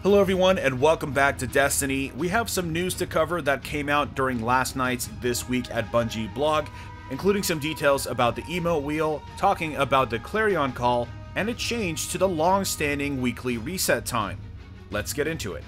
Hello everyone and welcome back to Destiny. We have some news to cover that came out during last night's This Week at Bungie blog, including some details about the Emote wheel, talking about the Clarion call, and a change to the long-standing weekly reset time. Let's get into it.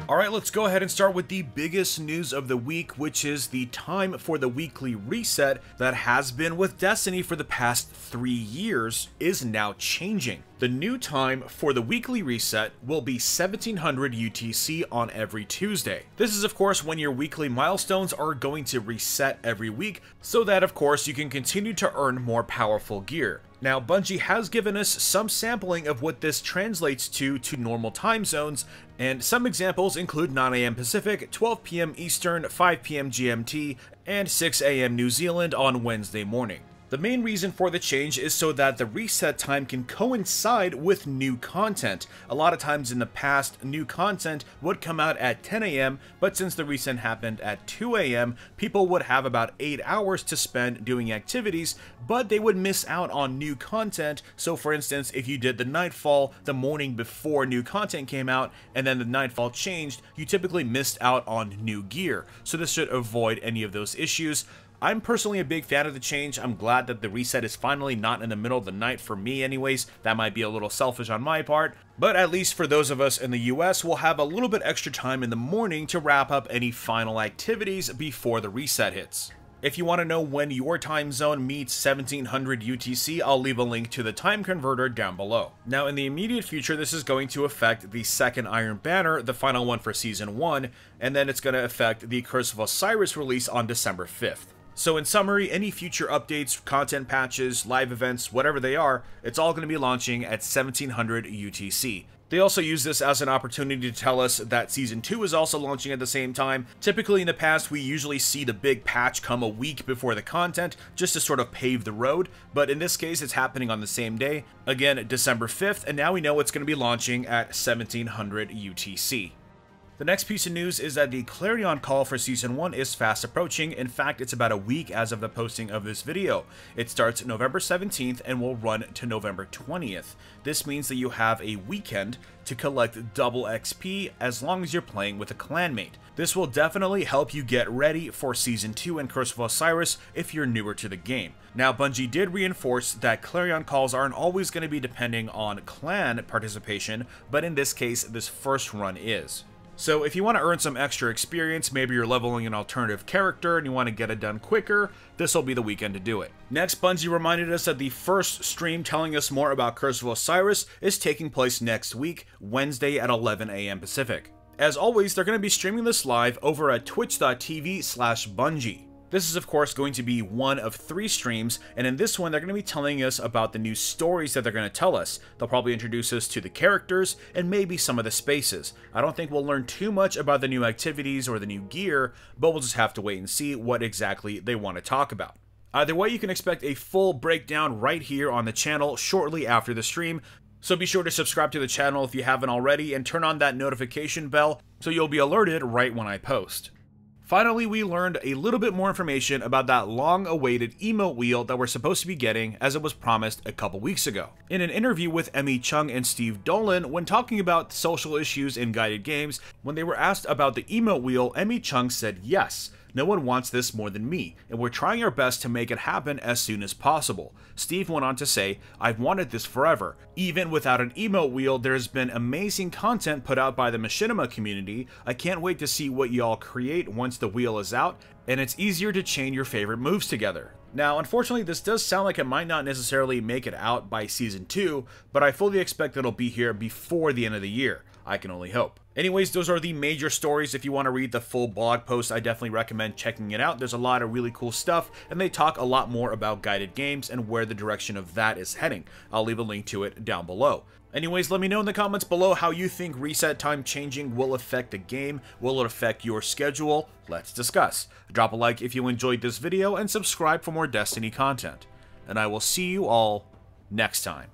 Alright, let's go ahead and start with the biggest news of the week, which is the time for the weekly reset that has been with Destiny for the past 3 years is now changing. The new time for the weekly reset will be 1700 UTC on every Tuesday. This is of course when your weekly milestones are going to reset every week, so that of course you can continue to earn more powerful gear. Now, Bungie has given us some sampling of what this translates to normal time zones, and some examples include 9 AM Pacific, 12 PM Eastern, 5 PM GMT, and 6 AM New Zealand on Wednesday morning. The main reason for the change is so that the reset time can coincide with new content. A lot of times in the past, new content would come out at 10 AM, but since the reset happened at 2 AM, people would have about 8 hours to spend doing activities, but they would miss out on new content. So for instance, if you did the Nightfall the morning before new content came out, and then the Nightfall changed, you typically missed out on new gear. So this should avoid any of those issues. I'm personally a big fan of the change. I'm glad that the reset is finally not in the middle of the night for me anyways. That might be a little selfish on my part, but at least for those of us in the US, we'll have a little bit extra time in the morning to wrap up any final activities before the reset hits. If you want to know when your time zone meets 1700 UTC, I'll leave a link to the time converter down below. Now in the immediate future, this is going to affect the second Iron Banner, the final one for Season 1, and then it's going to affect the Curse of Osiris release on December 5th. So in summary, any future updates, content patches, live events, whatever they are, it's all going to be launching at 1700 UTC. They also use this as an opportunity to tell us that Season 2 is also launching at the same time. Typically in the past, we usually see the big patch come a week before the content, just to sort of pave the road, but in this case, it's happening on the same day. Again, December 5th, and now we know it's going to be launching at 1700 UTC. The next piece of news is that the Clarion call for Season 1 is fast approaching. In fact, it's about a week as of the posting of this video. It starts November 17th and will run to November 20th. This means that you have a weekend to collect double XP as long as you're playing with a clanmate. This will definitely help you get ready for Season 2 and Curse of Osiris if you're newer to the game. Now, Bungie did reinforce that Clarion calls aren't always going to be depending on clan participation, but in this case, this first run is. So if you want to earn some extra experience, maybe you're leveling an alternative character and you want to get it done quicker, this will be the weekend to do it. Next, Bungie reminded us that the first stream telling us more about Curse of Osiris is taking place next week, Wednesday at 11 AM Pacific. As always, they're going to be streaming this live over at twitch.tv/Bungie. This is of course going to be one of 3 streams, and in this one they're going to be telling us about the new stories that they're going to tell us. They'll probably introduce us to the characters and maybe some of the spaces. I don't think we'll learn too much about the new activities or the new gear, but we'll just have to wait and see what exactly they want to talk about. Either way, you can expect a full breakdown right here on the channel shortly after the stream, so be sure to subscribe to the channel if you haven't already and turn on that notification bell so you'll be alerted right when I post. Finally, we learned a little bit more information about that long-awaited emote wheel that we're supposed to be getting, as it was promised a couple weeks ago. In an interview with Emmy Chung and Steve Dolan, when talking about social issues in guided games, when they were asked about the emote wheel, Emmy Chung said yes. No one wants this more than me, and we're trying our best to make it happen as soon as possible. Steve went on to say, I've wanted this forever. Even without an emote wheel, there's been amazing content put out by the machinima community. I can't wait to see what y'all create once the wheel is out, and it's easier to chain your favorite moves together. Now, unfortunately, this does sound like it might not necessarily make it out by Season 2, but I fully expect it'll be here before the end of the year. I can only hope. Anyways, those are the major stories. If you want to read the full blog post, I definitely recommend checking it out. There's a lot of really cool stuff, and they talk a lot more about guided games and where the direction of that is heading. I'll leave a link to it down below. Anyways, let me know in the comments below how you think reset time changing will affect the game. Will it affect your schedule? Let's discuss. Drop a like if you enjoyed this video, and subscribe for more Destiny content. And I will see you all next time.